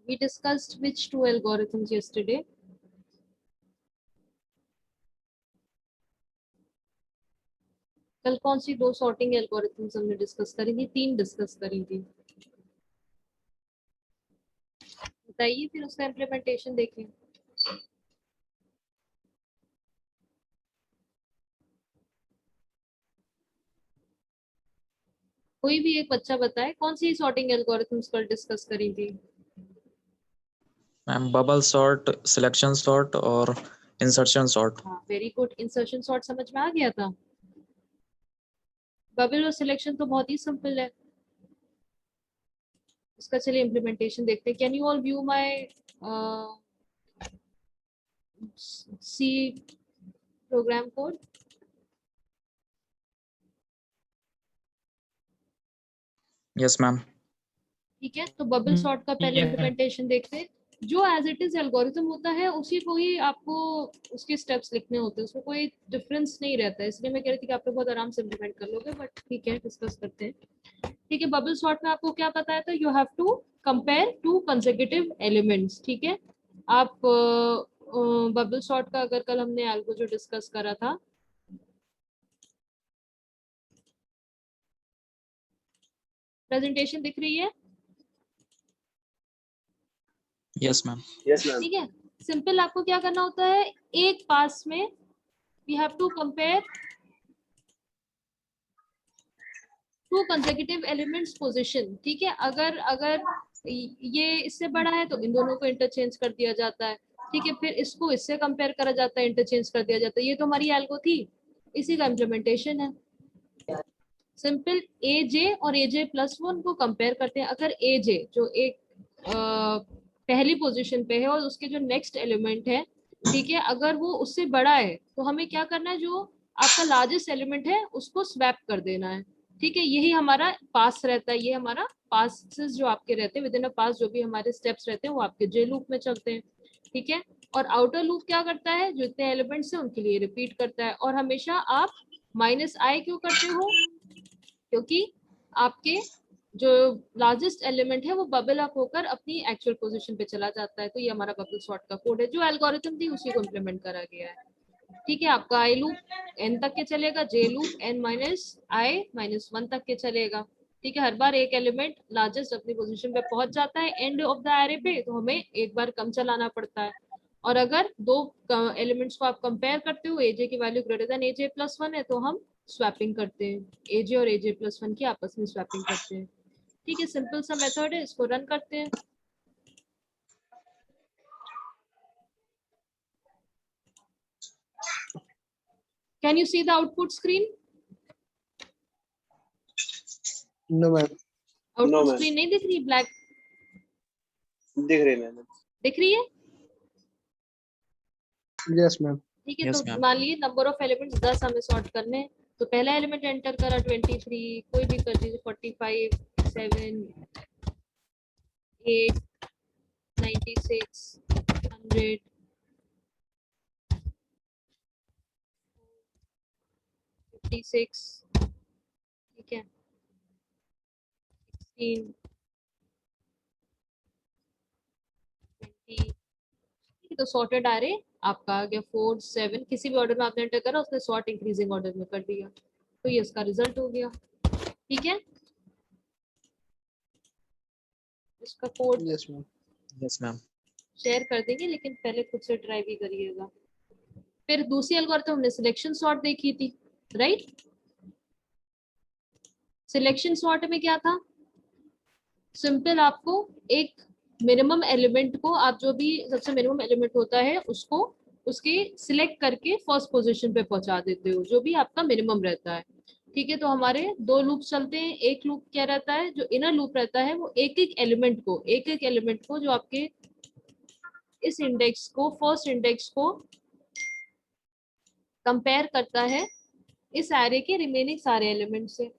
We discussed which two algorithms yesterday? कल कौन सी दो सॉर्टिंग एल्गोरिथम्स हमने डिस्कस करी थी? तीन डिस्कस करी थी, बताइए, फिर उसका इम्प्लीमेंटेशन देखें। कोई भी एक बच्चा बताए कौन सी सॉर्टिंग एल्गोरिथम्स कल डिस्कस करी थी? Ma'am bubble sort, selection sort और इंसर्शन सॉर्ट। हाँ, वेरी गुड। इंसर्शन सॉर्ट समझ में आ गया था। बबल और सिलेक्शन तो बहुत ही सिंपल है। इसका चलिए इम्प्लीमेंटेशन देखते हैं। Can you all view my C program code? Yes ma'am. ठीक है, तो बबल सॉर्ट का पहले इम्प्लीमेंटेशन देखते हैं। जो एज इट इज एल्गोरिथम होता है उसी को ही आपको उसके स्टेप्स लिखने होते हैं, उसमें कोई डिफरेंस नहीं रहता है। इसलिए मैं कह रही थी कि आप लोग बहुत आराम से इम्प्लीमेंट कर लोगे, बट ठीक है, डिस्कस करते हैं। ठीक है, बबल सॉर्ट में आपको क्या पता है? तो you have to compare two consecutive elements. ठीक है, आप बबल सॉर्ट का अगर कल हमने एल्गो जो डिस्कस करा था, प्रेजेंटेशन दिख रही है? Yes ma'am. Yes ma'am. ठीक है, सिंपल आपको क्या करना होता है, एक पास में we have to compare two consecutive elements position. ठीक है, अगर अगर ये इससे बड़ा है तो इन दोनों को इंटरचेंज कर दिया जाता है। ठीक है, फिर इसको इससे कंपेयर करा जाता है, इंटरचेंज कर दिया जाता है। ये तो हमारी एल्गो थी, इसी का इम्प्लीमेंटेशन है। सिंपल ए जे और ए जे प्लस वन को कंपेयर करते हैं। अगर ए जे जो एक पहली पोजीशन पे है और उसके जो नेक्स्ट एलिमेंट है, ठीक है, अगर वो उससे बड़ा है तो हमें क्या करना है, जो आपका लार्जेस्ट एलिमेंट है उसको स्वैप कर देना है। ठीक है, यही हमारा पास रहता है। ये हमारा पासेस जो आपके रहते हैं, विद इन अ पास जो भी हमारे स्टेप्स रहते हैं वो आपके जे लूप में चलते हैं। ठीक है, और आउटर लूप क्या करता है, जो इतने एलिमेंट्स हैं उनके लिए रिपीट करता है। और हमेशा आप माइनस आई क्यों करते हो? क्योंकि आपके जो लार्जेस्ट एलिमेंट है वो बबल अप होकर अपनी एक्चुअल पोजीशन पे चला जाता है। तो ये हमारा बबल सॉर्ट का कोड है। जो एल्गोरिथम थी उसी को इम्प्लीमेंट करा गया है। ठीक है, आपका आई लूप एन तक के चलेगा, जे लूप एन माइनस आई माइनस वन तक के चलेगा। ठीक है, हर बार एक एलिमेंट लार्जेस्ट अपनी पोजीशन पे पहुंच जाता है एंड ऑफ द एरे पे, तो हमें एक बार कम चलाना पड़ता है। और अगर दो एलिमेंट्स को आप कंपेयर करते हो, एजे की वैल्यू ग्रेटर देन एजे प्लस वन है, तो हम स्वैपिंग करते हैं, एजे और एजे प्लस वन की आपस में स्वैपिंग करते हैं। ठीक है, सिंपल सा मेथड है, इसको रन करते हैं। Can you see the output screen? No ma'am. Output screen नहीं दिख रही? ब्लैक दिख रही मैम। दिख रही है? Yes ma'am. ठीक है, Yes, तो ma'am. मान लीजिए नंबर ऑफ एलिमेंट्स 10 हमें सॉर्ट करने हैं। तो पहला एलिमेंट एंटर करा 23, कोई भी कर दीजिए, 45, 7, 8, 96, 100, 56, ठीक है, 16, 20। तो सॉर्टेड आ रहे आपका आ गया 4, 7, किसी भी ऑर्डर में आपने एंटर करा, उसने सॉर्ट इंक्रीजिंग ऑर्डर में कर दिया, तो ये इसका रिजल्ट हो गया। ठीक है, इसका code yes ma'am. Yes ma'am. Share कर देंगे, लेकिन पहले खुद से ट्राई भी करिएगा। फिर दूसरी एल्गोरिथम हमने सिलेक्शन सॉर्ट देखी थी, राइट? सिलेक्शन सॉर्ट में क्या था? सिंपल, आपको एक मिनिमम एलिमेंट को, आप जो भी सबसे मिनिमम एलिमेंट होता है उसको उसके सिलेक्ट करके फर्स्ट पोजीशन पे पहुंचा देते हो, जो भी आपका मिनिमम रहता है। ठीक है, तो हमारे दो लूप चलते हैं। एक लूप क्या रहता है, जो इनर लूप रहता है, वो एक एक एलिमेंट को जो आपके इस इंडेक्स को, फर्स्ट इंडेक्स को कंपेयर करता है इस एरे के रिमेनिंग सारे एलिमेंट से।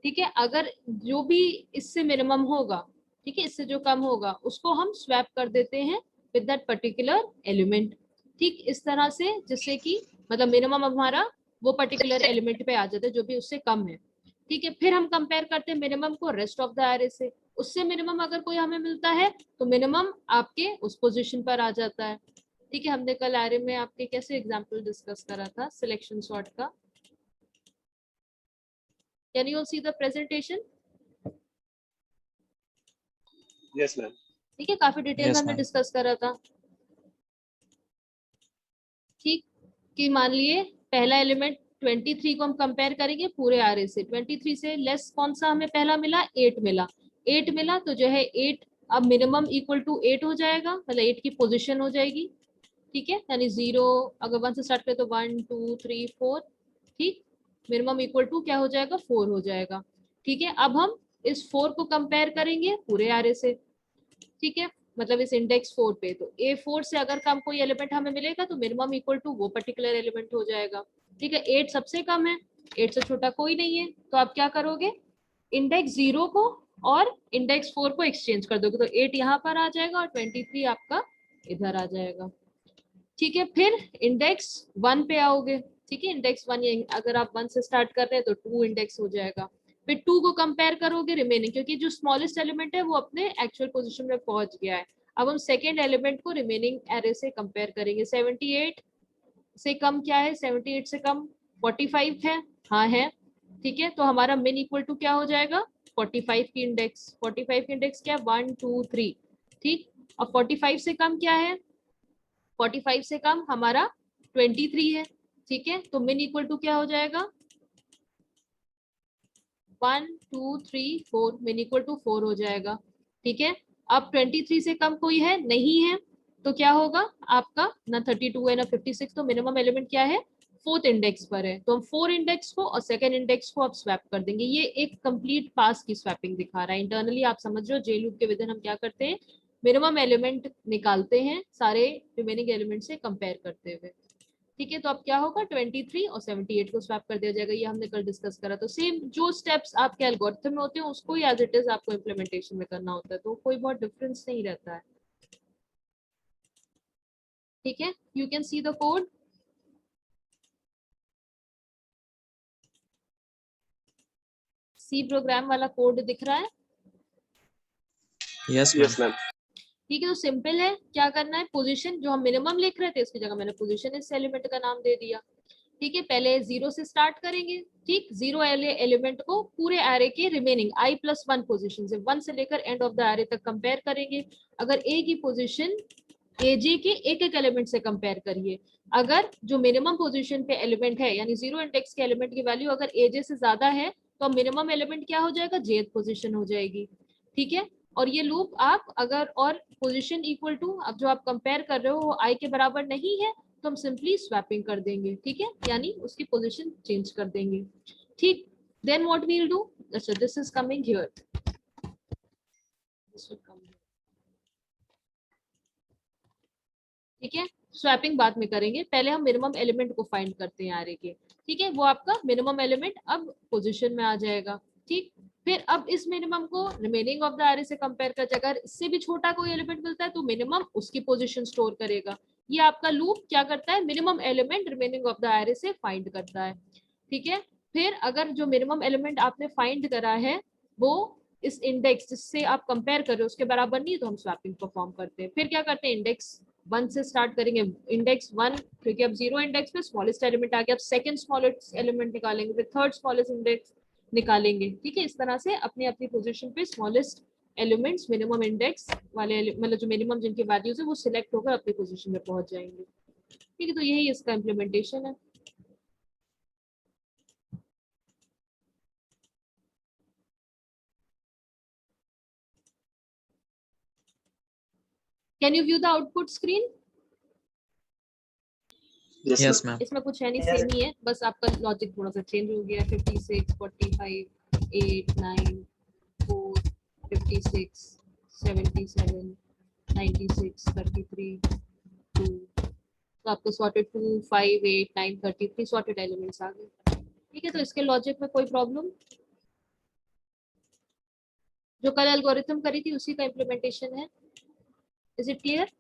ठीक है, अगर जो भी इससे मिनिमम होगा, ठीक है, इससे जो कम होगा उसको हम स्वैप कर देते हैं विद दैट पर्टिकुलर एलिमेंट। ठीक इस तरह से, जिससे कि मतलब मिनिमम हमारा वो पर्टिकुलर एलिमेंट पे आ जाता है जो भी उससे कम है। ठीक है, फिर हम कंपेयर करते हैं मिनिमम को रेस्ट ऑफ द एरे से। उससे मिनिमम अगर कोई हमें मिलता है तो मिनिमम आपके उस पोजीशन पर आ जाता है। ठीक है, हमने कल एरे में आपके कैसे एग्जांपल डिस्कस करा था सिलेक्शन सॉर्ट का। Can you see the presentation? Yes ma'am. ठीक है, काफी डिटेल में Yes, हमने ma'am. डिस्कस करा था। ठीक, कि मान लिए पहला एलिमेंट 23 को हम कंपेयर करेंगे पूरे आरे से, 23 से लेस कौन सा हमें पहला मिला, 8 मिला। 8 मिला तो जो है 8 अब मिनिमम इक्वल टू 8 हो जाएगा, मतलब 8 की पोजीशन हो जाएगी। ठीक है, यानी 0 अगर 1 से स्टार्ट करें तो 1 2 3 4। ठीक, मिनिमम इक्वल टू क्या हो जाएगा, 4 हो जाएगा। ठीक है, अब हम इस 4 को कंपेयर करेंगे पूरे आरे से। ठीक है, मतलब इस इंडेक्स 4 पे, तो A4 से अगर कम कोई एलिमेंट हमें मिलेगा तो मिनिमम इक्वल टू वो पर्टिकुलर एलिमेंट हो जाएगा। ठीक है, 8 सबसे कम है, 8 से छोटा कोई नहीं है, तो आप क्या करोगे, इंडेक्स 0 को और इंडेक्स 4 को एक्सचेंज कर दोगे, तो 8 यहाँ पर आ जाएगा और 23 आपका इधर आ जाएगा। ठीक है, फिर इंडेक्स 1 पे आओगे। ठीक है, इंडेक्स 1, अगर आप 1 से स्टार्ट कर रहे हैं तो 2 इंडेक्स हो जाएगा। फिर 2 को कंपेयर करोगे रिमेनिंग, क्योंकि जो स्मॉलेस्ट एलिमेंट है वो अपने एक्चुअल पोजीशन में पहुंच गया है। अब हम सेकेंड एलिमेंट को रिमेनिंग एरे से कंपेयर करेंगे। 78 से कम क्या है, 78 से कम 45 है, हाँ है। ठीक है, तो हमारा मिन इक्वल टू क्या हो जाएगा, 45 की इंडेक्स। 45 की इंडेक्स क्या है, 1 2 3। ठीक, अब 45 से कम क्या है, 45 से कम हमारा 23 है। ठीक है, तो मिन इक्वल टू क्या हो जाएगा, 1 2 3 4, मिन इक्वल टू 4 हो जाएगा। ठीक है, अब 23 से कम कोई है नहीं है, तो क्या होगा आपका, ना 32 है ना 56, तो मिनिमम एलिमेंट क्या है, 4th इंडेक्स पर है, तो हम 4 इंडेक्स को और सेकंड इंडेक्स को अब स्वैप कर देंगे। ये एक कंप्लीट पास की स्वैपिंग दिखा रहा है। इंटरनली आप समझ रहे हो, जे लूप के विद हम क्या करते हैं, मिनिमम एलिमेंट निकालते हैं सारे रिमेनिंग एलिमेंट से कंपेयर करते हुए। ठीक है, तो अब क्या होगा, 23 और 78 को स्वैप कर दिया जाएगा, ये हमने कल डिस्कस करा। तो सेम जो स्टेप्स आपके एल्गोरिथम में होते हैं उसको ही एज इट इज आपको इम्प्लीमेंटेशन में करना होता है, तो कोई बहुत डिफरेंस नहीं रहता है। ठीक है, you can see the code. C program वाला कोड दिख रहा है? Yes, ma'am. Yes ma'am. ठीक है, तो सिंपल है, क्या करना है, पोजीशन जो हम मिनिमम लिख रहे थे उसकी जगह मैंने पोजीशन इस एलिमेंट का नाम दे दिया। ठीक है, पहले 0 से स्टार्ट करेंगे। ठीक, 0 एलिमेंट को पूरे एरे के रिमेनिंग i+1 पोजीशन से 1 से लेकर एंड ऑफ द एरे तक कंपेयर करेंगे। अगर a की पोजीशन aj के एक एक एलिमेंट से कंपेयर करिए। अगर जो मिनिमम पोजीशन पे एलिमेंट है, यानी 0 इंडेक्स के एलिमेंट की वैल्यू अगर aj से ज्यादा है, तो मिनिमम एलिमेंट क्या हो जाएगा, jth पोजीशन हो जाएगी। ठीक है, और ये लूप आप अगर और पोजीशन इक्वल टू, अब जो आप कंपेयर कर रहे हो वो i के बराबर नहीं है, तो हम सिंपली स्वैपिंग कर देंगे। ठीक है, यानी उसकी पोजीशन चेंज कर देंगे। ठीक, then what we will do, अच्छा this is coming here, this will come. ठीक है, स्वैपिंग बाद में करेंगे, पहले हम मिनिमम एलिमेंट को फाइंड करते हैं आरे के। ठीक है, वो आपका मिनिमम एलिमेंट अब पोजीशन में आ जाएगा। ठीक, फिर अब इस मिनिमम को रिमेनिंग ऑफ द आरे से कंपेयर कर, अगर इससे भी छोटा कोई एलिमेंट मिलता है तो मिनिमम उसकी पोजीशन स्टोर करेगा। ये आपका लूप क्या करता है, minimum element remaining of the array से फाइंड करता है। ठीक है, फिर अगर जो मिनिमम एलिमेंट आपने फाइंड करा है वो इस इंडेक्स जिससे आप कंपेयर कर रहे हो उसके बराबर नहीं, तो हम स्वैपिंग परफॉर्म करते हैं। फिर क्या करते हैं, इंडेक्स 1 से स्टार्ट करेंगे, इंडेक्स 1, क्योंकि अब 0 इंडेक्स पे स्मॉलेस्ट एलिमेंट आ गया, अब सेकंड स्मॉलेस्ट एलिमेंट निकालेंगे, फिर थर्ड स्मॉलेस्ट इंडेक्स निकालेंगे। ठीक है, इस तरह से अपनी अपनी पोजीशन पे स्मॉलेस्ट एलिमेंट्स मिनिमम इंडेक्स वाले मतलब जो मिनिमम जिनकी वैल्यूज है वो सिलेक्ट होकर अपनी पोजीशन में पहुंच जाएंगे। ठीक है, तो यही इसका इम्प्लीमेंटेशन है। Can you view the output screen? Yes, ma'am. इसमें कुछ है नहीं, सेम ही है, बस आपका लॉजिक थोड़ा सा चेंज हो गया। 56 45 8 9 4 56 77 96 33 2, तो आपको सॉर्टेड 2 5 8 9 33 सॉर्टेड एलिमेंट्स आ गए। ठीक है, तो इसके लॉजिक में कोई प्रॉब्लम, जो कल एल्गोरिथम करी थी उसी का इम्प्लीमेंटेशन है। Is it clear?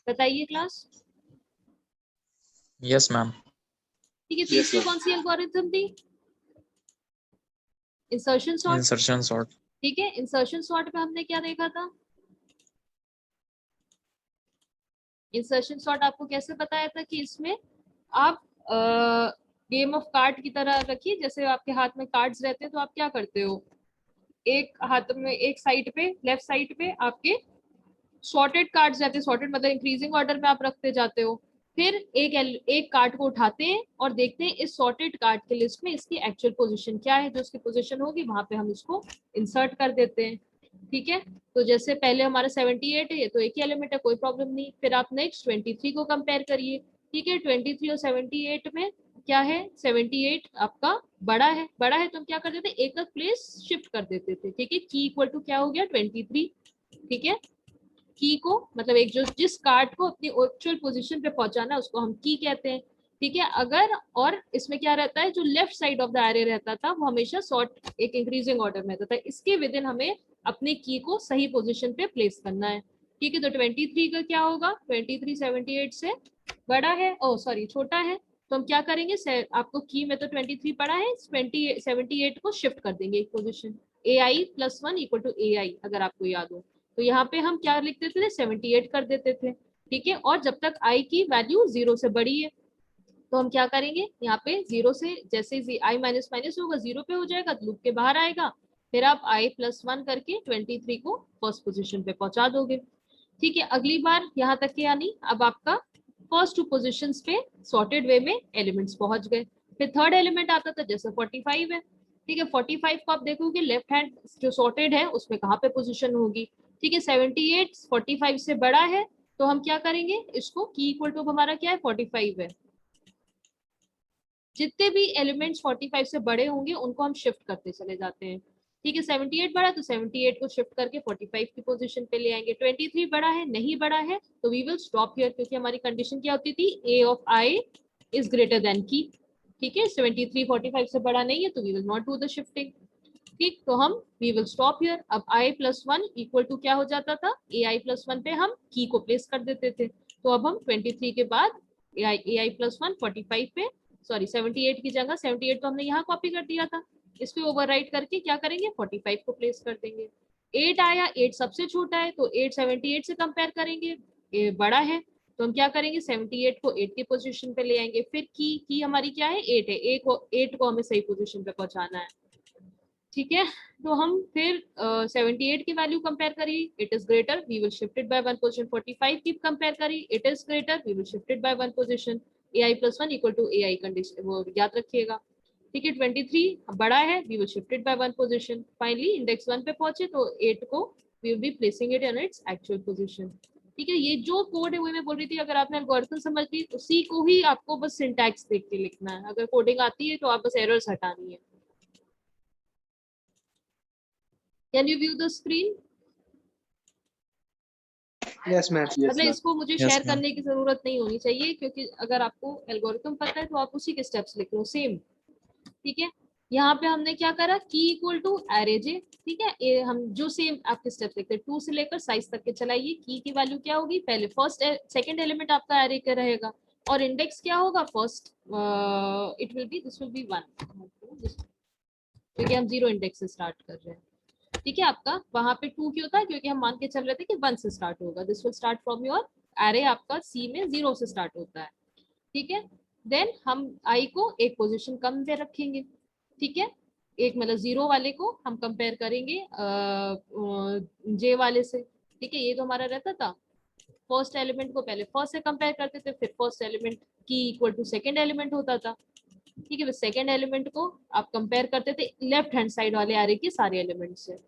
बताइए क्लास। Yes, ma'am. ठीक है, Yes, तीसरी ma'am. कौन सी एल्गोरिथम थी? इंसर्शन सॉर्ट, insertion sort, ठीक है। इंसर्शन सॉर्ट में हमने क्या देखा था? इंसर्शन सॉर्ट आपको कैसे बताया था कि इसमें आप गेम ऑफ कार्ड की तरह रखिए, जैसे आपके हाथ में कार्ड्स रहते हैं तो आप क्या करते हो, एक हाथ में एक साइड पे लेफ्ट साइड पे आपके सॉर्टेड कार्ड्स रहते हैं, सॉर्टेड मतलब इंक्रीजिंग ऑर्डर में आप रखते जाते हो। फिर एक कार्ड को उठाते हैं और देखते हैं इस सॉर्टेड कार्ड के लिस्ट में इसकी एक्चुअल पोजीशन क्या है, जो उसकी पोजीशन होगी वहां पे हम इसको इंसर्ट कर देते हैं, ठीक है। तो जैसे पहले हमारा 78 है, ये तो एक ही एलिमेंट है, कोई प्रॉब्लम नहीं। फिर आप नेक्स्ट 23 को कंपेयर करिए, ठीक है। 23 और 78 में क्या है, 78 आपका बड़ा है, बड़ा है तो हम क्या कर देते, एक प्लेस शिफ्ट कर देते थे, ठीक है। की इक्वल टू क्या हो गया 23, ठीक है। की को मतलब एक जो जिस कार्ड को अपनी एक्चुअल पोजीशन पे पहुंचाना है उसको हम की कहते हैं, ठीक है। अगर और इसमें क्या रहता है, जो left side of the array रहता था वो हमेशा सॉर्ट एक इंक्रीजिंग ऑर्डर में रहता था, इसके विद इन हमें अपने की को सही पोजीशन पे प्लेस करना है, ठीक है। तो 23 का क्या होगा, 23 78 से बड़ा है, ओ सॉरी छोटा है, तो हम क्या करेंगे, आपको की में तो 23 पड़ा है, 78 को शिफ्ट कर देंगे एक position, ai+1 equal to ai, अगर आपको याद हो। तो यहाँ पे हम क्या लिख देते थे, 78 कर देते थे, ठीक है। और जब तक i की वैल्यू 0 से बड़ी है तो हम क्या करेंगे, यहाँ पे 0 से जैसे i माइनस माइनस होगा 0 पे हो जाएगा तो लूप के बाहर आएगा, फिर आप i+1 करके 23 को फर्स्ट पोजीशन पे पहुंचा दोगे, ठीक है। अगली बार यहाँ तक के यानी अब आपका फर्स्ट 2 पोजीशंस पे सॉर्टेड वे में एलिमेंट्स पहुंच गए। फिर थर्ड एलिमेंट आता था, जैसे 45 है, ठीक है। 45 को आप देखोगे लेफ्ट हैंड जो सॉर्टेड है उसमें कहाँ पे पोजीशन होगी, ठीक है। 78 45 से बड़ा है तो हम क्या करेंगे, इसको की इक्वल टू हमारा क्या है 45 है, जितने भी एलिमेंट्स 45 से बड़े होंगे उनको हम शिफ्ट करते चले जाते हैं, ठीक है। 78 बड़ा है तो 78 को शिफ्ट करके 45 की पोजीशन पे ले आएंगे। 23 बड़ा है, नहीं बड़ा है तो वी विल स्टॉप हियर, क्योंकि हमारी कंडीशन क्या होती थी, a of i is greater than की, ठीक है। 73 45 से बड़ा नहीं है तो we will not do the shifting, ठीक। तो हम वी विल स्टॉप हियर। अब i+1 इक्वल टू क्या हो जाता था, ai+1 पे हम की को प्लेस कर देते थे, तो अब हम 23 के बाद ai+1 45 पे, सॉरी 78 की जगह 78 तो हमने यहाँ कॉपी कर दिया था, इस पे ओवरराइट करके क्या करेंगे 45 को प्लेस कर देंगे। 8 आया, 8 सबसे छोटा है तो 8 78 से कंपेयर करेंगे, ये बड़ा है तो हम क्या करेंगे 78 को 8 की पोजीशन पे ले आएंगे। फिर की हमारी क्या है 8 है, 8 को हमें सही पोजीशन पे पहुंचाना है, ठीक है। तो हम फिर 78 की वैल्यू कंपेयर करी, it is greater, we will shift it by 1 position. 45 की कंपेयर करी, it is greater, we will shift it by 1 position. ai+1 equal to ai condition वो याद रखिएगा, ठीक है। 23 बड़ा है, we will shift it by 1 position. Finally index 1 पे पहुंचे तो 8 को we will be placing it in its actual position, ठीक है। ये जो कोड है वो मैं बोल रही थी, अगर आपने एल्गोरिथम समझ ली उसी को ही आपको बस सिंटैक्स देख के लिखना है, अगर कोडिंग आती है तो आप बस एरर्स हटानी है। Can you view the screen? Yes, ma'am. Yes, मतलब ma'am. इसको मुझे yes शेयर ma'am, करने की जरूरत नहीं होनी चाहिए, क्योंकि अगर आपको एल्गोरिथम पता है तो आप उसी के स्टेप्स लिख लो सेम, ठीक है। यहाँ पे हमने क्या करा, की इक्वल टू एरे जे, ठीक है। ये हम जो सेम आपके स्टेप्स लिखते हैं 2 से लेकर साइज तक के चलाइए। की वैल्यू क्या होगी, पहले फर्स्ट सेकंड एलिमेंट आपका एरे का रहेगा और इंडेक्स क्या होगा first, it will be this will be 1, क्योंकि हम 0 इंडेक्स से स्टार्ट कर रहे हैं, ठीक है। आपका वहां पे 2 क्यों था, क्योंकि हम मान के चल रहे थे कि 1 से स्टार्ट होगा, this will start from your array, आपका सी में 0 से स्टार्ट होता है, ठीक है। देन हम आई को एक पोजीशन कम दे रखेंगे, ठीक है। एक मतलब 0 वाले को हम कंपेयर करेंगे जे वाले से, ठीक है। ये तो हमारा रहता था, फर्स्ट एलिमेंट को पहले फर्स्ट से कंपेयर करते थे, फिर फर्स्ट एलिमेंट की इक्वल टू सेकेंड एलिमेंट होता था, ठीक है। सेकेंड एलिमेंट को आप कंपेयर करते थे लेफ्ट हैंड साइड वाले एरे के सारे एलिमेंट से,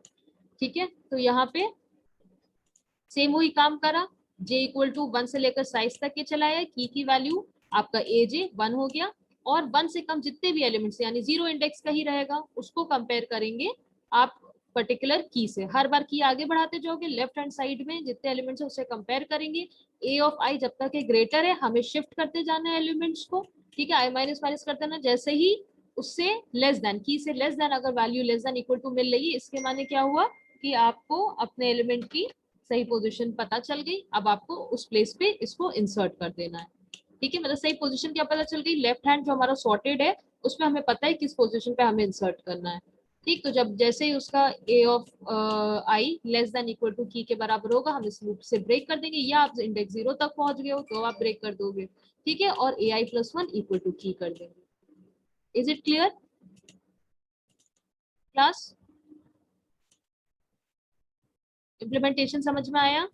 ठीक है। तो यहाँ पे सेम वही काम करा, जे इक्वल टू 1 से लेकर साइज तक के चलाया, की वैल्यू आपका ए जे 1 हो गया, और 1 से कम जितने भी एलिमेंट्स यानी 0 इंडेक्स का ही रहेगा उसको कंपेयर करेंगे आप पर्टिकुलर की से। हर बार की आगे बढ़ाते जाओगे, लेफ्ट हैंड साइड में जितने एलिमेंट्स है उससे कंपेयर करेंगे। ए ऑफ आई जब तक ग्रेटर है हमें शिफ्ट करते जाना है एलिमेंट्स को, ठीक है। आई माइनस माइनस करते ना, जैसे ही उससे लेस देन, की से लेस देन अगर value less than equal to मिल रही है, इसके माने क्या हुआ कि आपको अपने एलिमेंट की सही पोजीशन पता चल गई। अब आपको उस प्लेस पे इसको इंसर्ट कर देना है, ठीक है। मतलब सही पोजीशन क्या पता चल गई, लेफ्ट हैंड जो हमारा सॉर्टेड है उसमें हमें पता है किस पोजीशन पे हमें इंसर्ट करना है, ठीक, तो जब जैसे ही उसका a of i less than equal to की के बराबर होगा, हम इस लूप से ब्रेक कर देंगे, या आप इंडेक्स 0 तक पहुंच गए हो तो आप ब्रेक कर दोगे, ठीक है, और ai प्लस 1 इक्वल टू की कर देंगे। Is it clear class? Implementation समझ में आया?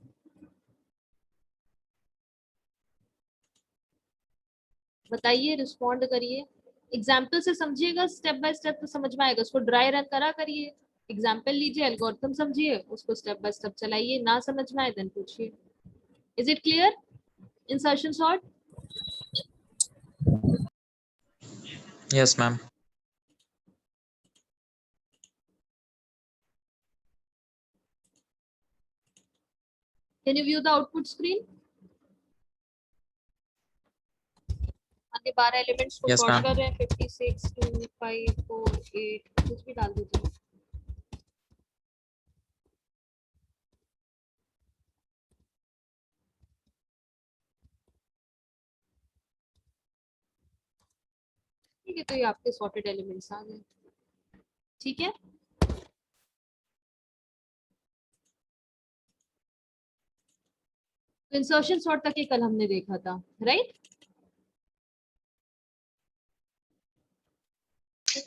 बताइए, रिस्पॉन्ड करिए, एग्जाम्पल से समझिएगा, स्टेप बाय स्टेप तो समझ में आएगा, उसको ड्राई रन करा करिए, एग्जाम्पल लीजिए, एल्गोरिथम समझिए, उसको स्टेप बाय स्टेप चलाइए, ना समझ में आए देन पूछिए। Is it clear? Insertion sort? Yes, ma'am. Can you view the output screen? हमने 12 एलिमेंट्स को Yes, सॉर्ट ma'am. कर रहे हैं, 56 2 5 4 8 कुछ भी डाल दीजिए। ठीक है, तो ये आपके सॉर्टेड एलिमेंट्स आ गए, ठीक है। तो इंसर्शन सॉर्ट तक ये कल हमने देखा था, राइट?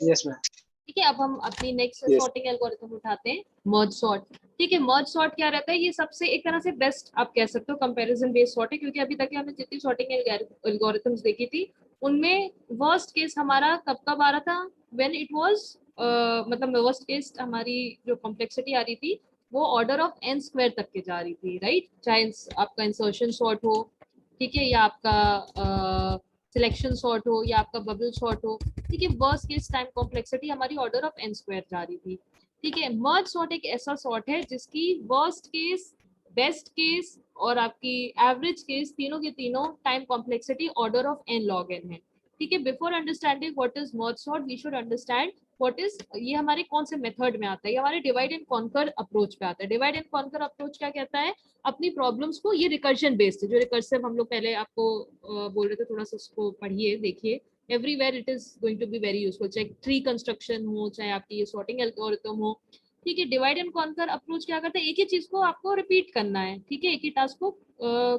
Yes, ma'am. ठीक है, अब हम अपनी नेक्स्ट Yes. सॉर्टिंग एल्गोरिथम उठाते हैं, मर्ज सॉर्ट। ठीक है, मर्ज सॉर्ट क्या रहता है, ये सबसे एक तरह से बेस्ट आप कह सकते हो कंपैरिजन बेस्ड सॉर्टिंग, क्योंकि अभी तक हमने जितनी सॉर्टिंग एल्गोरिथम्स देखी थी उनमें वर्स्ट केस हमारा कब कब आ रहा था, व्हेन इट वाज मतलब वर्स्ट केस हमारी जो कॉम्प्लेक्सिटी आ रही थी वो ऑर्डर ऑफ n स्क्वायर तक के जा रही थी, राइट? चाहे आपका इंसर्शन सॉर्ट हो, ठीक है, या आपका सिलेक्शन सॉर्ट हो, या आपका बबल सॉर्ट हो, ठीक है, वर्स्ट केस टाइम कॉम्प्लेक्सिटी हमारी ऑर्डर ऑफ n स्क्वायर जा रही थी, ठीक है। मर्ज सॉर्ट एक ऐसा सॉर्ट है जिसकी वर्स्ट केस, बेस्ट केस और आपकी एवरेज केस तीनों के तीनों time complexity order of n log n है, ठीक है। Before understanding what is merge sort we should understand what is, ये हमारे कौन से मेथड में आता है, ये हमारे डिवाइड एंड कॉन्कर अप्रोच पे आता है। डिवाइड एंड कॉन्कर अप्रोच क्या कहता है, अपनी प्रॉब्लम्स को, ये रिकर्जन बेस्ड है, जो रिकर्सिव हम लोग पहले आपको बोल रहे थे, थोड़ा सा उसको पढ़िए देखिए, everywhere it is going to be very useful, चाहे ट्री कंस्ट्रक्शन हो, चाहे आपकी ये सॉर्टिंग एल्गोरिथम हो, ठीक है। डिवाइड एंड कॉन्कर अप्रोच क्या करता है, एक ही चीज को आपको रिपीट करना है, ठीक है, एक ही टास्क को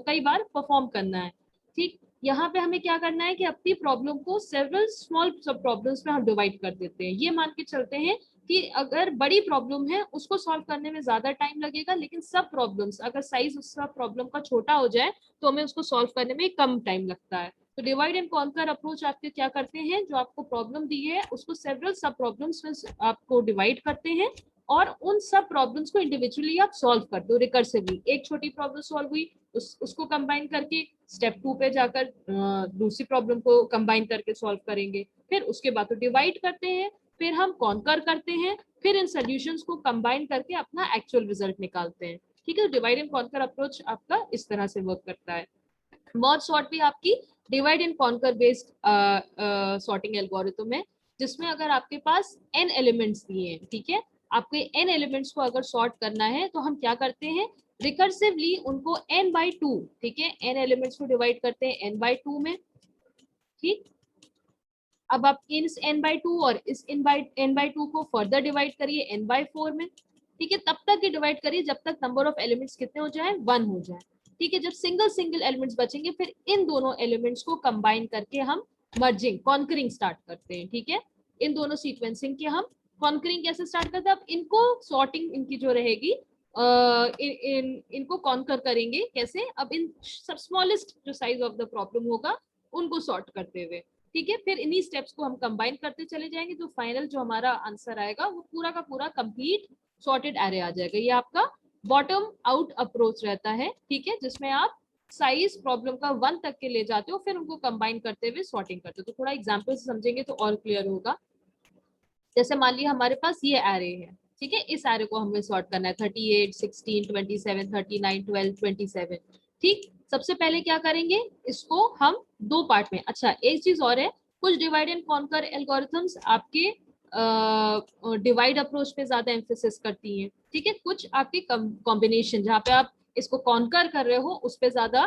कई बार परफॉर्म करना है, ठीक। यहाँ पे हमें क्या करना है कि अपनी प्रॉब्लम को सेवरल स्मॉल सब प्रॉब्लम्स में हम डिवाइड कर देते हैं, ये मान के चलते हैं कि अगर बड़ी प्रॉब्लम है उसको सॉल्व करने में ज्यादा टाइम लगेगा, लेकिन सब प्रॉब्लम्स अगर साइज उस प्रॉब्लम का छोटा हो जाए तो हमें उसको सॉल्व करने में कम टाइम लगता है। तो डिवाइड एंड कॉन्कर अप्रोच आपके क्या करते हैं, जो आपको प्रॉब्लम दी है उसको सेवरल सब प्रॉब्लम्स में आपको डिवाइड करते हैं और उन सब प्रॉब्लम्स को इंडिविजुअली आप सॉल्व करते हो रिकर्सिवली। एक छोटी प्रॉब्लम सॉल्व हुई, उसको कंबाइन करके स्टेप 2 पे जाकर दूसरी प्रॉब्लम को कंबाइन करके सॉल्व करेंगे, फिर उसके बाद तो डिवाइड करते हैं, फिर हम कॉन्कर करते हैं, फिर इन सॉल्यूशंस को कंबाइन करके अपना एक्चुअल रिजल्ट निकालते हैं, ठीक है। डिवाइड एंड कॉन्कर अप्रोच आपका इस तरह से वर्क करता है। मर्ज सॉर्ट भी आपकी divide and conquer based sorting algorithm है, जिसमें अगर आपके पास n एलिमेंट्स दिए हैं, ठीक है, आपके n एलिमेंट्स को अगर सॉर्ट करना है तो हम क्या करते हैं, रिकर्सिवली उनको n/2, ठीक है, n एलिमेंट्स को डिवाइड करते हैं n/2 में, ठीक। अब आप इस n/2 और इस n/2 को फर्दर डिवाइड करिए n/4 में, ठीक है, तब तक ये डिवाइड करिए जब तक नंबर ऑफ एलिमेंट्स कितने हो जाए, 1 हो जाए, ठीक है। जब सिंगल सिंगल एलिमेंट्स बचेंगे फिर इन दोनों एलिमेंट्स को कंबाइन करके हम मर्जिंग कॉन्करिंग स्टार्ट करते हैं, ठीक है। इन दोनों सीक्वेंसिंग की हम कॉन्करिंग कैसे स्टार्ट करते हैं, अब इनको सॉर्टिंग इनकी जो रहेगी इनको कॉन्कर करेंगे कैसे, अब इन सब स्मॉलेस्ट जो साइज ऑफ द प्रॉब्लम होगा उनको सॉर्ट करते हुए, ठीक है। फिर इन्हीं स्टेप्स को हम कंबाइन करते चले जाएंगे, तो फाइनल जो हमारा आंसर आएगा वो पूरा का पूरा कंप्लीट सॉर्टेड एरे आ जाएगा। ये आपका बॉटम आउट अप्रोच रहता है, ठीक है, जिसमें आप साइज प्रॉब्लम का 1 तक के ले जाते हो, फिर उनको कंबाइन करते हुए सॉर्टिंग करते हो। तो थोड़ा एग्जाम्पल से समझेंगे तो और क्लियर होगा। जैसे मान लिया हमारे पास ये एरे है, ठीक है, इस एरे को हमें सॉर्ट करना है 38 16 27 39 12 27, ठीक। सबसे पहले क्या करेंगे, इसको हम दो पार्ट में, अच्छा एक चीज और है, कुछ डिवाइड एंड कॉन्कर एल्गोरिथम्स आपके डिवाइड अप्रोच पे ज्यादा एम्फेसिस करती हैं, ठीक है, कुछ आपके कॉम्बिनेशन जहाँ पे आप इसको कॉन्कर कर रहे हो उस पे ज्यादा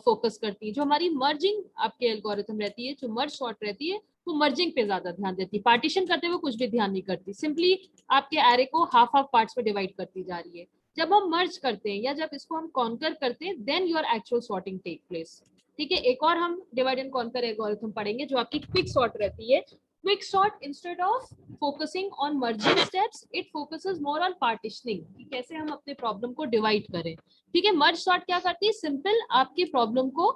फोकस करती है। जो हमारी मर्जिंग आपके एल्गोरिथम रहती है, जो मर्ज सॉर्ट रहती है, वो मर्जिंग पे ज्यादा ध्यान देती, पार्टीशन करते हुए कुछ भी ध्यान नहीं करती, सिंपली आपके एरे को हाफ हाफ पार्ट्स में डिवाइड करती जा रही है। जब हम मर्ज करते हैं या जब इसको हम कॉन्कर करते हैं, then your actual sorting take place. ठीक है, एक और हम डिवाइड एंड कॉन्कर एल्गोरिथम पढ़ेंगे जो आपकी क्विक सॉर्ट रहती है। Quick sort instead of focusing on merging steps, it focuses more on partitioning, कैसे हम अपने प्रॉब्लम को डिवाइड करें। ठीक है, मर्ज सॉर्ट क्या करती है, सिंपल आपकी प्रॉब्लम को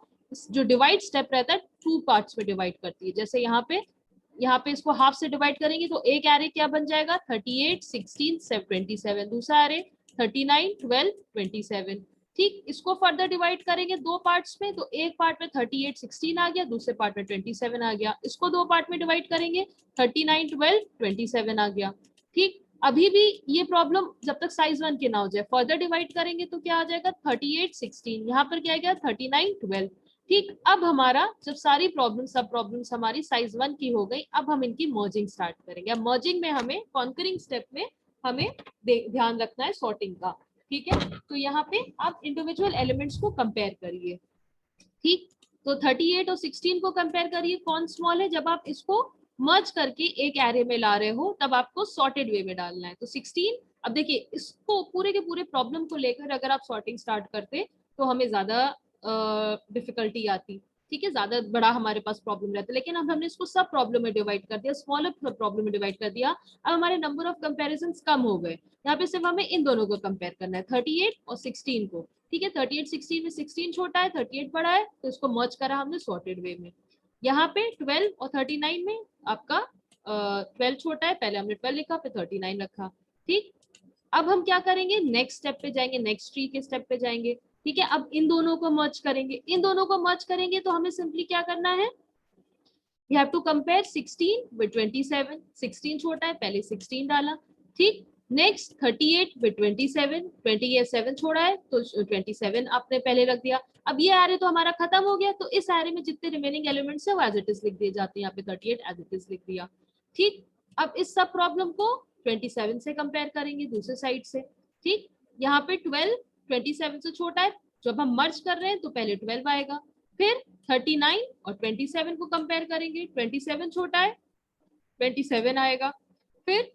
जो डिवाइड स्टेप रहता है 2 पार्ट्स में डिवाइड करती है। जैसे यहाँ पे इसको हाफ से डिवाइड करेंगे तो एक एरे क्या बन जाएगा, 38, 16, 27, दूसरा एरे 39, 12, 27। ठीक, इसको फर्दर डिवाइड करेंगे 2 पार्ट्स में, तो एक पार्ट में 38, 16 आ गया, दूसरे पार्ट में 27 आ गया। इसको 2 पार्ट में डिवाइड करेंगे, 39, 12, 27 आ गया। ठीक, अभी भी ये प्रॉब्लम जब तक साइज 1 की ना हो जाए, फर्दर डिवाइड करेंगे तो क्या आ जाएगा, 38, 16, यहाँ पर क्या आ गया, 39, 12। ठीक, अब हमारा जब सारी सब प्रॉब्लम्स हमारी साइज 1 की हो गई, अब हम इनकी मर्जिंग स्टार्ट करेंगे। अब मर्जिंग में हमें कॉन्करिंग स्टेप में हमें ध्यान रखना है सॉर्टिंग का। ठीक है, तो यहाँ पे आप इंडिविजुअल एलिमेंट्स को कंपेयर करिए। ठीक, तो 38 और 16 को कंपेयर करिए, कौन स्मॉल है। जब आप इसको मर्ज करके एक एरे में ला रहे हो तब आपको सॉर्टेड वे में डालना है। तो 16, अब देखिए इसको पूरे के पूरे प्रॉब्लम को लेकर अगर आप सॉर्टिंग स्टार्ट करते तो हमें ज्यादा डिफिकल्टी आती। ठीक है, ज्यादा बड़ा हमारे पास प्रॉब्लम रहता है, लेकिन अब हमने इसको सब प्रॉब्लम में डिवाइड कर दिया, स्मॉलर सब प्रॉब्लम में डिवाइड कर दिया। अब हमारे नंबर ऑफ कंपेरिजन्स कम हो गए। यहाँ पे सिर्फ हमें इन दोनों को कंपेयर करना है, 38 और 16 को। ठीक है, 38, 16 में 16 छोटा है, 38 बड़ा है, तो इसको मर्ज करा हमने सॉर्टेड वे में। यहाँ पे 12 और 39 में आपका 12 छोटा है, पहले हमने 12 लिखा फिर 39 रखा। ठीक, अब हम क्या करेंगे, नेक्स्ट स्टेप पे जाएंगे, नेक्स्ट ट्री के स्टेप पे जाएंगे। ठीक है, अब इन दोनों को मर्ज करेंगे, इन दोनों को मर्ज करेंगे तो हमें सिंपली क्या करना है, you have to compare 16 with 27। 16 छोटा है, पहले 16 डाला। ठीक, नेक्स्ट 38 with 27, 27 छोड़ा है तो 27 आपने पहले रख दिया। अब ये एरे तो हमारा खत्म हो गया, तो इस एरे में जितने रिमेनिंग एलिमेंट्स है वो एज इट इज लिख दिए जाते हैं। यहाँ पे 38 एज इट इज लिख दिया। ठीक, अब इस सब प्रॉब्लम को 27 से कंपेयर करेंगे दूसरे साइड से। ठीक, यहाँ पे 12 27 से छोटा है, जब हम मर्ज कर रहे हैं तो पहले 12 आएगा, फिर 39 और 27 को कंपेयर करेंगे, 27 छोटा है, 27 आएगा, फिर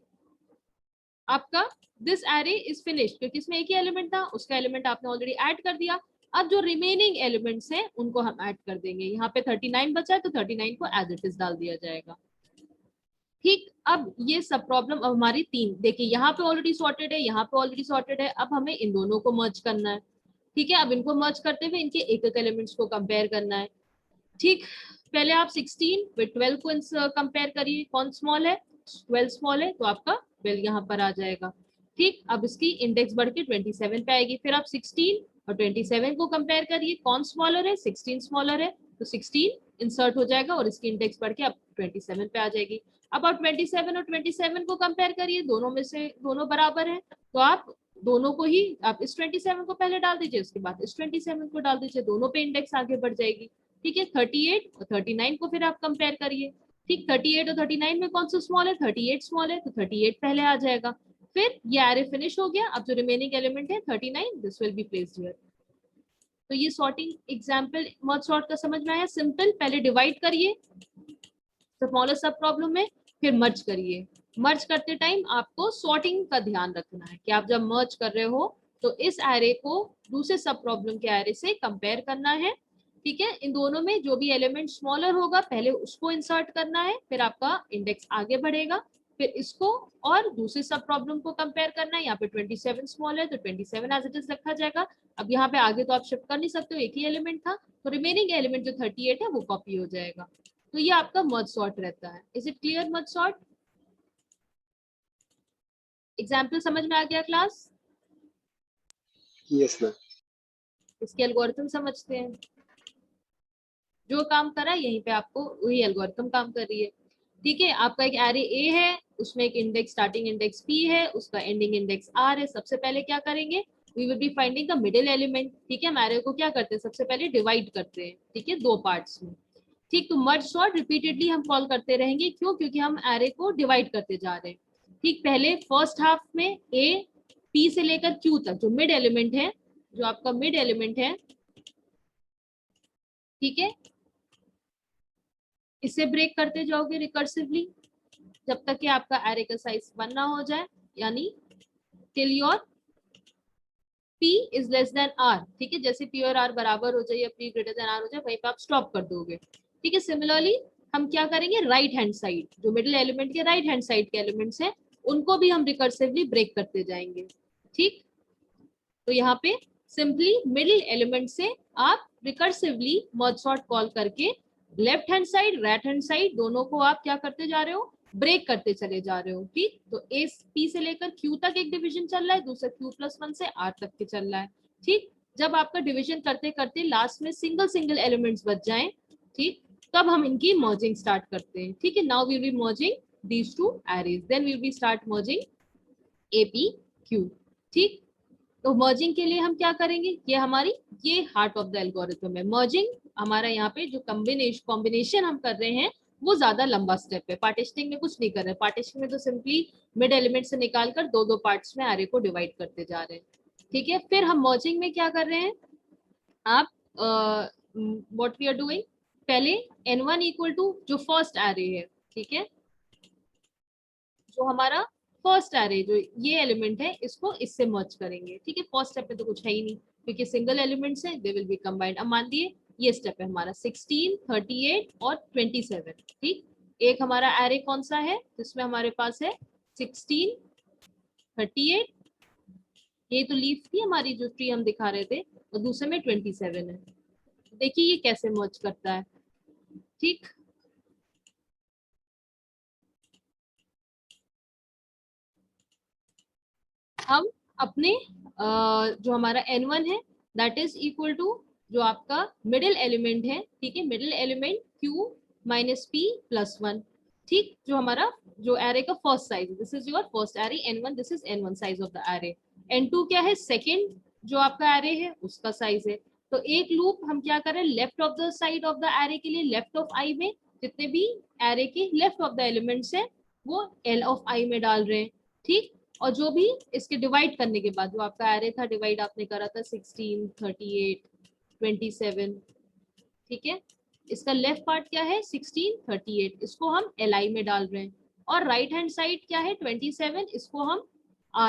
आपका दिस एरे इज फिनिश्ड, क्योंकि इसमें एक ही एलिमेंट था, उसका एलिमेंट आपने ऑलरेडी ऐड कर दिया। अब जो रिमेनिंग एलिमेंट्स हैं उनको हम ऐड कर देंगे। यहाँ पे 39 बचा है तो 39 को एज इट इज डाल दिया जाएगा। ठीक, अब ये सब प्रॉब्लम अब हमारी 3, देखिए यहाँ पे ऑलरेडी सॉर्टेड है, यहाँ पे ऑलरेडी सॉर्टेड है, अब हमें इन दोनों को मर्ज करना है। ठीक है, अब इनको मर्ज करते हुए इनके एक एक एलिमेंट्स को कंपेयर करना है। ठीक, पहले आप 16 with 12 को कंपेयर करिए, कौन स्मॉल है, 12 स्मॉल है, तो आपका 12 यहाँ पर आ जाएगा। ठीक, अब इसकी इंडेक्स बढ़ के 27 पे आएगी, फिर आप 16 और 27 को कंपेयर करिए, कौन स्मॉलर है, 16 स्मॉलर है, तो 16 इंसर्ट हो जाएगा और इसकी इंडेक्स बढ़ के अब 27 पे आ जाएगी। अब आप 27 और 27 को कंपेयर करिए, दोनों में से दोनों बराबर है, तो आप दोनों को ही, आप इस 27 को पहले डाल दीजिए, उसके बाद इस 27 को डाल दीजिए, दोनों पे इंडेक्स आगे बढ़ जाएगी। ठीक है, 38 और 39 को फिर आप कंपेयर करिए। ठीक, 38 और 39 में कौन सा स्मॉल है, 38 स्मॉल है, तो 38 पहले आ जाएगा। फिर ये एरे फिनिश हो गया, अब जो रिमेनिंग एलिमेंट है 39, this will be placed here. तो ये सॉर्टिंग एग्जांपल मर्ज सॉर्ट का समझ में आया, सिंपल, पहले डिवाइड करिए स्मॉलेस्ट सब प्रॉब्लम में, फिर मर्ज करिए। मर्ज करते टाइम आपको सॉर्टिंग का ध्यान रखना है कि आप जब मर्ज कर रहे हो तो इस एरे को दूसरे सब प्रॉब्लम के एरे से कंपेयर करना है। ठीक है, इन दोनों में जो भी एलिमेंट स्मॉलर होगा पहले उसको इंसर्ट करना है, फिर आपका इंडेक्स आगे बढ़ेगा, फिर इसको और दूसरे सब प्रॉब्लम को कंपेयर करना है। यहाँ पे 27 स्मॉल है तो 27 एज इट इज रखा जाएगा। अब यहाँ पे आगे तो आप शिफ्ट कर नहीं सकते हो, एक ही एलिमेंट था, तो रिमेनिंग एलिमेंट जो 38 है वो कॉपी हो जाएगा। तो ये आपका मर्ज सॉर्ट रहता है। Is it clear merge sort? Example समझ में आ गया क्लास? Yes, ma'am. इसके एल्गोरिथम समझते हैं, जो काम करा यहीं पे आपको वही एल्गोरिथम काम कर रही है। ठीक है, आपका एक एरे ए है, उसमें एक इंडेक्स स्टार्टिंग इंडेक्स पी है, उसका एंडिंग इंडेक्स आर है। सबसे पहले क्या करेंगे, we will be finding the middle element. ठीक है, हम एरे को क्या करते हैं, सबसे पहले डिवाइड करते हैं। ठीक है, 2 पार्ट्स में। ठीक, तो मर्ज सॉर्ट रिपीटेडली हम कॉल करते रहेंगे, क्यों, क्योंकि हम एरे को डिवाइड करते जा रहे हैं। ठीक, पहले फर्स्ट हाफ में ए पी से लेकर क्यू तक जो मिड एलिमेंट है, जो आपका मिड एलिमेंट है, ठीक है, इसे ब्रेक करते जाओगे रिकर्सिवली जब तक कि आपका एरे का साइज 1 ना हो जाए, यानी till your p is less then r। ठीक है, जैसे p और r बराबर हो जाए या p ग्रेटर देन r हो जाए वहीं पे आप स्टॉप कर दोगे। ठीक है, सिमिलरली हम क्या करेंगे, राइट हैंड साइड, जो मिडिल एलिमेंट के राइट हैंड साइड के एलिमेंट्स हैं उनको भी हम रिकर्सिवली ब्रेक करते जाएंगे। ठीक, तो यहाँ पे सिंपली मिडिल एलिमेंट से आप रिकर्सिवली मर्ज सॉर्ट कॉल करके left hand side right hand side दोनों को आप क्या करते जा रहे हो, ब्रेक करते चले जा रहे हो। ठीक, तो ए पी से लेकर क्यू तक एक डिवीजन चल रहा है, दूसरा q+1 से r तक के चल रहा है। ठीक, जब आपका डिवीजन करते करते लास्ट में सिंगल सिंगल एलिमेंट्स बच जाएं, ठीक, तब हम इनकी मर्जिंग स्टार्ट करते हैं। ठीक है, now we will be merging these two arrays, then we will be start merging A P Q. ठीक, तो मर्जिंग के लिए हम क्या करेंगे, ये हार्ट ऑफ द एल्गोरिथम है। मर्जिंग हमारा यहाँ पे जो कॉम्बिनेशन हम कर रहे हैं वो ज्यादा लंबा स्टेप है। पार्टीशनिंग में कुछ नहीं कर रहे, पार्टीशनिंग में तो सिंपली मिड एलिमेंट से निकालकर दो दो पार्ट्स में एरे को डिवाइड करते जा रहे हैं। ठीक है, फिर हम मर्जिंग में क्या कर रहे हैं, आप व्हाट वी आर डूइंग, पहले n1 इक्वल टू जो फर्स्ट एरे है, ठीक है, जो हमारा फर्स्ट एरे जो ये एलिमेंट है इसको इससे मर्ज करेंगे। ठीक है, फर्स्ट स्टेप में तो कुछ है ही नहीं क्योंकि सिंगल एलिमेंट्स हैं, दे विल बी कंबाइंड। अब मान लिए ये स्टेप है हमारा 16, 38 और 27। ठीक, एक हमारा एरे कौन सा है जिसमें हमारे पास है 16, 38, ये तो लीफ थी हमारी जो ट्री हम दिखा रहे थे, और दूसरे में 27 है। देखिए ये कैसे मर्ज करता है। ठीक, हम अपने जो हमारा n1 है दैट इज इक्वल टू जो आपका मिडिल एलिमेंट है, ठीक है, middle element q minus p plus 1। ठीक, जो हमारा जो एरे का first size, this is your first array n1, this is n1 size of the array. n2 क्या है, सेकेंड जो आपका एरे है उसका साइज है। तो एक लूप हम क्या कर रहे हैं, left of the side of the array के लिए लेफ्ट ऑफ i में जितने भी एरे के लेफ्ट ऑफ द एलिमेंट्स है वो l ऑफ i में डाल रहे हैं। ठीक, और जो भी इसके डिवाइड करने के बाद जो आपका एरे था डिवाइड आपने करा था 16, 38, 27। ठीक है, इसका लेफ्ट पार्ट क्या है 16, 38, इसको हम li में डाल रहे हैं, और राइट हैंड साइड क्या है 27, इसको हम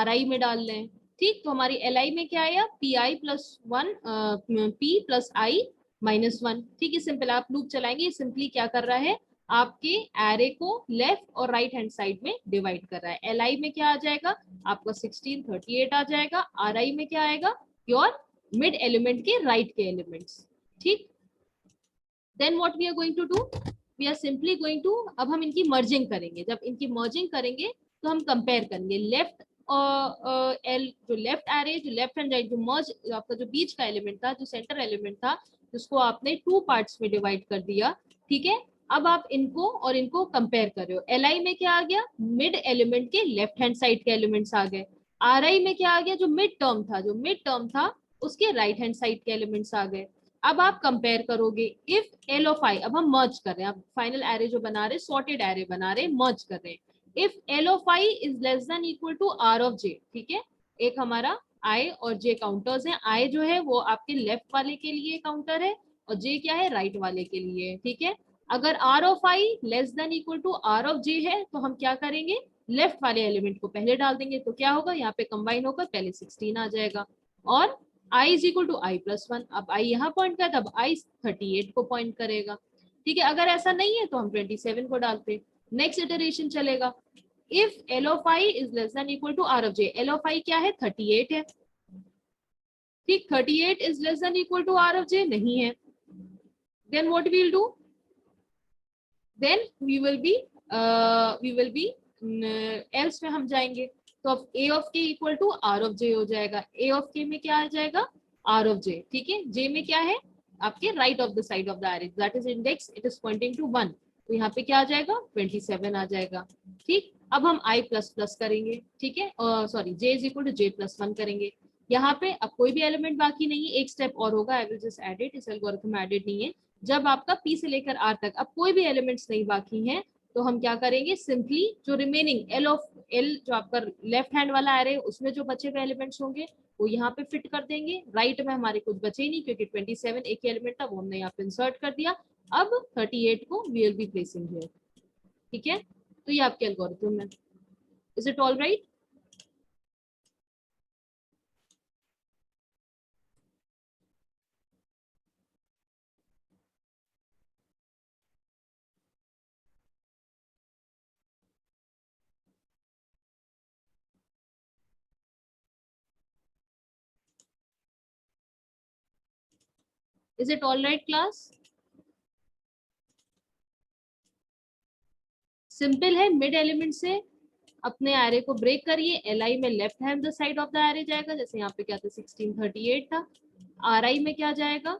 ri में डाल रहे हैं। ठीक, तो हमारी li में क्या आया pi plus 1 p plus i minus 1। ठीक है, सिंपल आप लूप चलाएंगे, सिंपली क्या कर रहा है, आपके एरे को लेफ्ट और राइट हैंड साइड में डिवाइड कर रहा है। li में क्या आ जाएगा आपका 16, 38 आ जाएगा, ri में क्या आएगा योर मिड एलिमेंट के राइट के एलिमेंट्स। ठीक, then what we are going to do, we are simply going to, अब हम इनकी मर्जिंग करेंगे। जब इनकी मर्जिंग करेंगे तो हम कंपेयर करेंगे लेफ्ट एल जो लेफ्ट एरे जो लेफ्ट हैंड राइट जो मर्ज आपका जो बीच का एलिमेंट था जो सेंटर एलिमेंट था जिसको आपने 2 पार्ट्स में डिवाइड कर दिया। ठीक है, अब आप इनको और इनको कंपेयर कर रहे हो। li में क्या आ गया, मिड एलिमेंट के लेफ्ट हैंड साइड के एलिमेंट्स आ गए। ri में क्या आ गया, जो मिड टर्म था उसके राइट हैंड साइड के एलिमेंट्स आ गए। अब आप कंपेयर करोगे इफ l ऑफ i, अब हम मर्ज कर रहे हैं, अब फाइनल एरे जो बना रहे सॉर्टेड एरे बना रहे मर्ज कर रहे हैं। If l of i is less than equal to r of j, ठीक है, एक हमारा i और j काउंटर्स हैं। i जो है वो आपके लेफ्ट वाले के लिए काउंटर है और j क्या है राइट वाले के लिए। ठीक है, अगर r of i less than equal to r of j है तो हम क्या करेंगे, लेफ्ट वाले एलिमेंट को पहले डाल देंगे, तो क्या होगा यहाँ पे कंबाइन होकर पहले 16 आ जाएगा, और i is equal to i plus 1। अब i यहाँ पॉइंट कर, तब i 38 को पॉइंट करेगा। ठीक है, अगर ऐसा नहीं है तो हम 27 को डालते, नेक्स्ट इटरेशन चलेगा। If l of i is less than equal to r of j, l of i क्या है 38 है। ठीक, 38 is less than equal to r of j नहीं है, then what we will do, then we will be else में हम जाएंगे, तो अब a of k equal to r of j हो जाएगा। a of k में क्या आ जाएगा r of j। ठीक है, j में क्या है आपके right of the side of the array that is index it is pointing to 1, तो यहाँ पे क्या आ जाएगा 27 आ जाएगा। ठीक, अब हम i प्लस प्लस करेंगे, ठीक है, sorry j is equal to j plus 1 करेंगे। यहाँ पे अब कोई भी एलिमेंट बाकी नहीं है, एक स्टेप और होगा, I will just add it, इस एल्गोरिथम में एडेड नहीं है। जब आपका p से लेकर r तक अब कोई भी एलिमेंट्स नहीं बाकी हैं तो हम क्या करेंगे, सिंपली जो रिमेनिंग l ऑफ एल जो आपका लेफ्ट हैंड वाला एरे उसमें जो बचे हुए एलिमेंट्स होंगे वो यहाँ पे फिट कर देंगे। राइट में हमारे कुछ बचे ही नहीं क्योंकि 27 एक ही एलिमेंट था, वो हमने यहाँ पे इंसर्ट कर दिया। अब 38 को we will be placing here. ठीक है, तो ये आपके एल्गोरिथम है। Is it all right? Is it all right class? Simple है, मिड एलिमेंट से अपने एरे को ब्रेक करिए। एल आई में left hand side of the array जाएगा, जैसे यहाँ पे क्या था 1638 था। आर आई में क्या जाएगा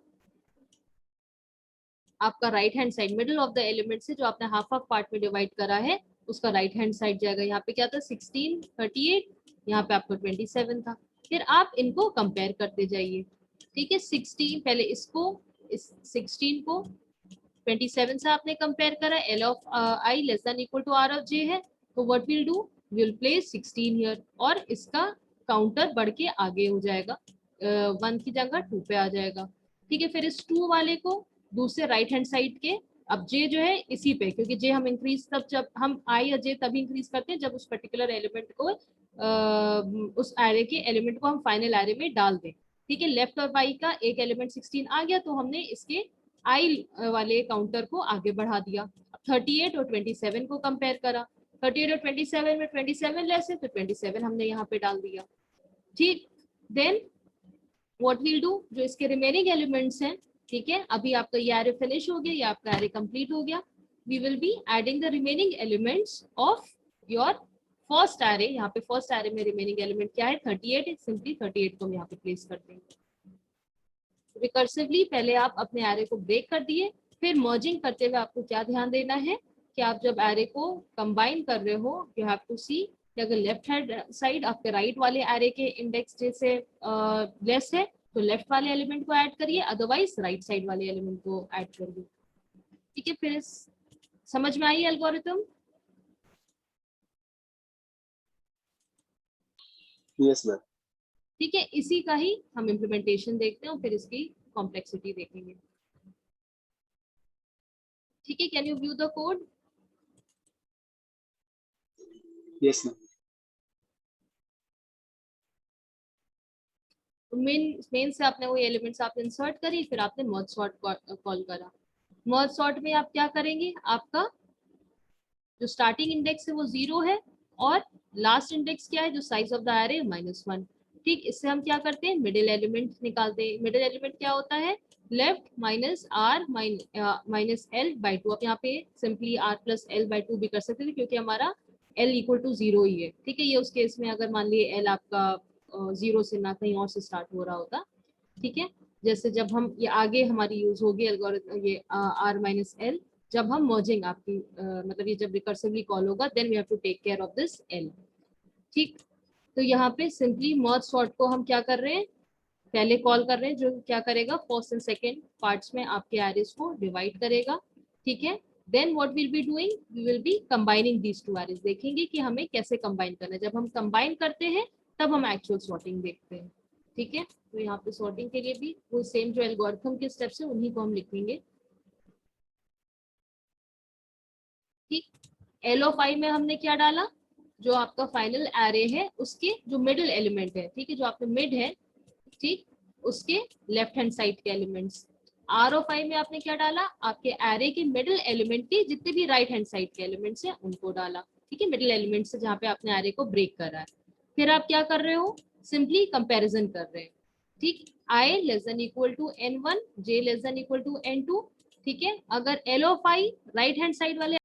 आपका right hand side, middle of the element से जो आपने हाफ हाफ पार्ट में डिवाइड करा है उसका राइट हैंड साइड जाएगा। यहाँ पे क्या था 1638, यहाँ पे आपका 27 था। फिर आप इनको कंपेयर करते जाइए। ठीक है, 16 पहले इसको, इस 16 को 27 से आपने कंपेयर करा, L of i less than equal to R of j है, तो what will do, will place 16 here और इसका काउंटर बढ़ के आगे हो जाएगा, 1 की जगह 2 पे आ जाएगा। ठीक है, फिर इस 2 वाले को दूसरे राइट हैंड साइड के, अब जे जो है इसी पे, क्योंकि जे हम इंक्रीज तब, जब हम आई या जे तभी इंक्रीज करते हैं जब उस पर्टिकुलर एलिमेंट को उस एरे के एलिमेंट को हम फाइनल एरे में डाल दें। ठीक है, लेफ्ट और वाई का एक एलिमेंट 16 आ गया तो हमने इसके आई वाले काउंटर को आगे बढ़ा दिया। 38 और 27 को कंपेयर करा, 38 और 27 में 27 लेस है तो 27 हमने यहाँ पे डाल दिया। ठीक, देन व्हाट विल डू, जो इसके रिमेनिंग एलिमेंट्स हैं, ठीक है, अभी आपका ये एरे फिनिश हो गया, ये आपका एरे कंप्लीट हो गया। We will be adding the remaining elements of your first array. यहाँ पे फर्स्ट एरे में रिमेनिंग एलिमेंट क्या है 38, सिंपली 38 को हम यहाँ पे प्लेस कर देंगे। रिकर्सिवली पहले आप अपने एरे को ब्रेक कर दिए, फिर मर्जिंग करते हुए आपको क्या ध्यान देना है कि आप जब एरे को कंबाइन कर रहे हो, यू हैव टू सी कि अगर लेफ्ट हैंड साइड आपके राइट वाले एरे के इंडेक्स जैसे लेस है तो लेफ्ट वाले एलिमेंट को ऐड करिए, अदरवाइज राइट साइड वाले एलिमेंट को ऐड करिए। ठीक है, फिर समझ में आई एल्गोरिथम? Yes, ma'am. ठीक है, इसी का ही हम इम्प्लीमेंटेशन देखते हैं और फिर इसकी कॉम्प्लेक्सिटी देखेंगे। ठीक है, can you view the code? Yes, ma'am. Main से आपने वो एलिमेंट्स आपने इंसर्ट करी, फिर आपने मर्ज सॉर्ट कॉल करा। मर्ज सॉर्ट में आप क्या करेंगे, आपका जो स्टार्टिंग इंडेक्स है वो 0 है और लास्ट इंडेक्स क्या है, जो साइज ऑफ द एरे -1। ठीक, इससे हम क्या करते हैं, मिडिल एलिमेंट निकालते हैं। मिडिल एलिमेंट क्या होता है, left minus R minus L by 2। आप यहाँ पे simply R plus L by 2 भी कर सकते थे क्योंकि हमारा एल इक्वल टू 0 ही है। ठीक है, ये उस केस में अगर मान लिए एल आपका 0 से ना कहीं और से स्टार्ट हो रहा होता। ठीक है, जैसे जब हम ये आगे हमारी यूज होगी एल्गोरिथम ये आर माइनस एल, जब हम मर्जिंग आपकी मतलब ये जब रिकर्सिवली कॉल होगा then we have to take care of this L. ठीक, तो यहाँ पे सिंपली मर्ज सॉर्ट को हम क्या कर रहे हैं, पहले कॉल कर रहे हैं, जो क्या करेगा फर्स्ट एंड सेकंड पार्ट्स में आपके एरेज को डिवाइड करेगा। ठीक है, then what will be doing, we will be combining these two arrays. देखेंगे कि हमें कैसे कंबाइन करना है। जब हम कंबाइन करते हैं तब हम एक्चुअल सॉर्टिंग देखते हैं। ठीक है, तो यहाँ पे सॉर्टिंग के लिए भी वो सेम जो एल्गोरिथम के स्टेप्स है उन्हीं को हम लिखेंगे। ठीक, एल ऑफ आई में हमने क्या डाला, जो आपका फाइनल एरे है उसके जो मिडिल एलिमेंट है, ठीक है, जो आपका मिड है, ठीक, उसके लेफ्ट हैंड साइड के एलिमेंट्स। आर ऑफ आई में आपने क्या डाला, आपके एरे के मिडिल एलिमेंट के जितने भी राइट हैंड साइड के एलिमेंट्स हैं उनको डाला। ठीक है, मिडिल एलिमेंट से जहाँ पे आपने एरे को ब्रेक करा है। फिर आप क्या कर रहे हो, सिंपली कंपेरिजन कर रहे हैं। ठीक, i less than equal to n1, j less than equal to n2। ठीक है, अगर L of i right hand side वाले